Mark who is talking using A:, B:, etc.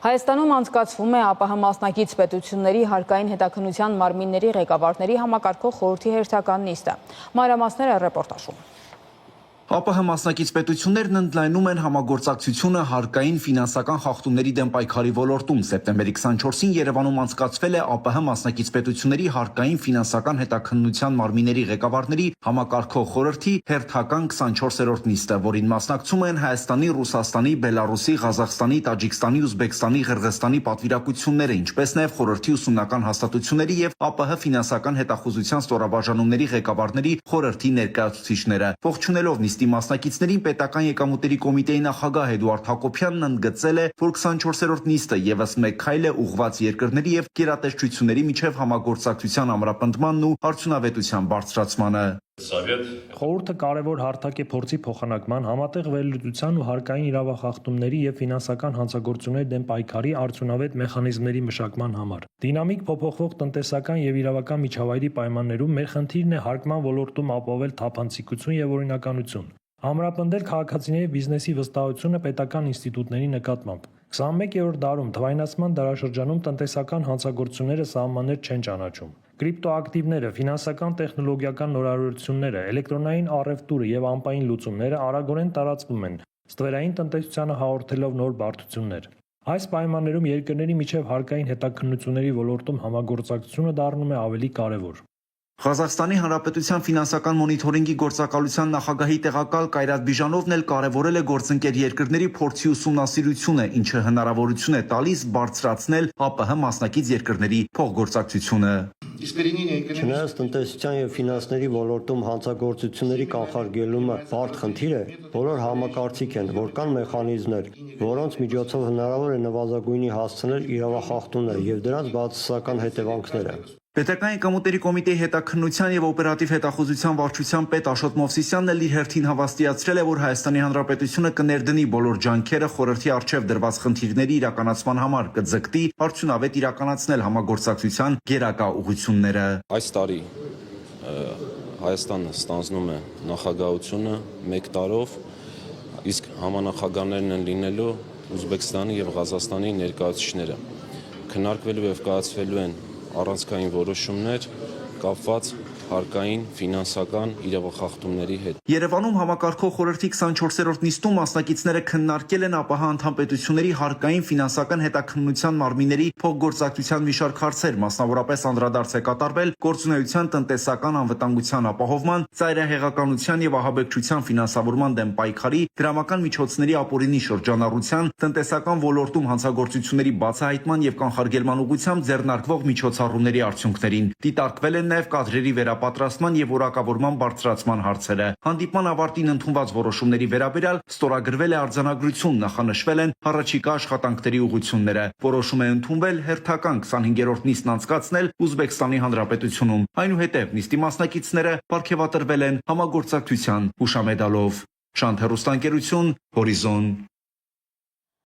A: Հայաստանում անցկացվում է ԱՊՀ մասնակից պետությունների հարկային հետաքննության մարմինների ղեկավարների համակարգող խորհրդի հերթական նիստը։ Մանրամասները ռեպորտաժում։
B: ԱՊՀ մասնակից պետություններն ընդլայնում են համագործակցությունը հարկային ֆինանսական խախտումների դեմ պայքարի ոլորտում։ Սեպտեմբերի 24-ին Երևանում անցկացվել է ԱՊՀ մասնակից պետությունների հարկային ֆինանսական հետաքննության մարմինների ղեկավարների համակարգող խորհրդի հերթական 24-րդ նիստը, որին մասնակցում են Հայաստանի, Ռուսաստանի, Բելարուսի, Ղազախստանի, Տաջիկստանի, Ուզբեկստանի, Ղրղստանի պատվիրակությունները, ինչպես նաև խորհրդի ուսումնական հաստատությունների եւ ԱՊՀ ֆինանսական հետախուզության ստորաբաժանումների ղեկավարների խորհրդի ներկայացուցիչները։ Ողջունելով նիստի մասնակիցներին պետական եկամուտների կոմիտեի նախագահ Էդուարդ Հակոբյանն ընդգծել է, որ 24-րդ նիստը եւս մեկ քայլ է ուղղված երկրների եւ գերատեսչությունների միջև համագործակցության ամրապնդմանն ու արդյունավետության բարձրացմանը։
C: Խորհուրդը կարևոր հարթակ է փորձի փոխանակման, համատեղ վերլուծության ու հարկային իրավախախտումների եւ ֆինանսական հանցագործությունների դեմ պայքարի արդյունավետ մեխանիզմների մշակման համար։ Դինամիկ փոփոխվող տնտեսական եւ իրավական միջավայրի պայմաններում մեր խնդիրն է հարկման ոլորտում ապահովել թափանցիկություն եւ օրինականություն, ամրապնդել քաղաքացիների բիզնեսի վստահությունը պետական ինստիտուտների նկատմամբ։ 21-րդ դարում թվայնացման դարաշրջանում տնտեսական հանցագործությունները սահմաններ չեն ճանաչում։ Կրիպտոակտիվները, ֆինանսական տեխնոլոգիական նորարարությունները, էլեկտրոնային առևտուրը եւ անպային լուծումները արագորեն տարածվում են, ստվերային տնտեսությանը հաղորդելով նոր բարդություններ։ Այս պայմաններում երկրների միջև հարկային հետաքննությունների ոլորտում համագործակցությունը դառնում է ավելի կարևոր։
B: Ղազախստանի Հանրապետության ֆինանսական մոնիթորինգի գործակալության նախագահի տեղակալ Կայրատ Բիժանովն էլ կարևորել է գործընկեր երկրների փորձի ուսումնասիրությունը, ինչը հնարավորություն է տալիս բարձրացնել ԱՊՀ մասնակից երկրների փոխգործակցությունը։
D: Չնայած տնտեսության եւ ֆինանսների ոլորտում հանցագործությունների կանխարգելումը բարդ խնդիր է, բոլոր համակարծիք են, որ կան մեխանիզմներ, որոնց միջոցով հնարավոր է նվազագույնի հասցնել իրավախախտումները եւ դրանց բացասական հետևանքները։
B: Պետական եկամուտների կոմիտեի հետաքննության եւ օպերատիվ հետախուզության վարչության պետ Աշոտ Մովսիսյանն էլ իր հերթին հավաստիացրել է, որ Հայաստանի Հանրապետությունը կներդնի բոլոր ջանքերը խորհրդի առջև դրված խնդիրների իրականացման համար, կձգտի արդյունավետ իրականացնել համագործակցության գերակա ուղղությունները։
E: Այս տարի Հայաստանը ստանձնում է նախագահությունը 1 տարով, իսկ համանախագահներն են լինելու Ուզբեկստանի եւ Ղազախստանի ներկայացուցիչները։ Քննարկվելու եւ կայացվելու են առանցքային որոշումներ կապված հարկային, ֆինանսական իրավախախտումների հետ։
B: Երևանում համակարգող խորհրդի 24-րդ նիստում մասնակիցները քննարկել են ԱՊՀ անդամ պետությունների հարկային ֆինանսական հետաքննության մարմինների փոխգործակցության մի շարք հարցեր, մասնավորապես անդրադարձ է կատարվել գործունեության տնտեսական անվտանգության ապահովման, ծայրահեղականության եւ ահաբեկչության ֆինանսավորման դեմ պայքարի, դրամական միջոցների ապօրինի շրջանառության, տնտեսական ոլորտում հանցագործությունների բացահայտման եւ կանխարգելման ուղղությամբ ձեռնարկվող միջոցառումների արդյունքներին։ Դիտարկվել են նաեւ կադրերի վերապատրաստման եւ որակավորման բարձրացման հարցերը։ Հանդիպման ավարտին ընդունված որոշումների վերաբերյալ ստորագրվել է արձանագրություն, նախանշվել են առաջիկա աշխատանքների ուղղությունները։ Որոշում է ընդունվել հերթական 25-րդ նիստն անցկացնել Ուզբեկստանի Հանրապետությունում։ Այնուհետև նիստի մասնակիցները պարգևատրվել են համագործակցության հուշամեդալով։ Շանթ հեռուստաընկերություն, Հորիզոն։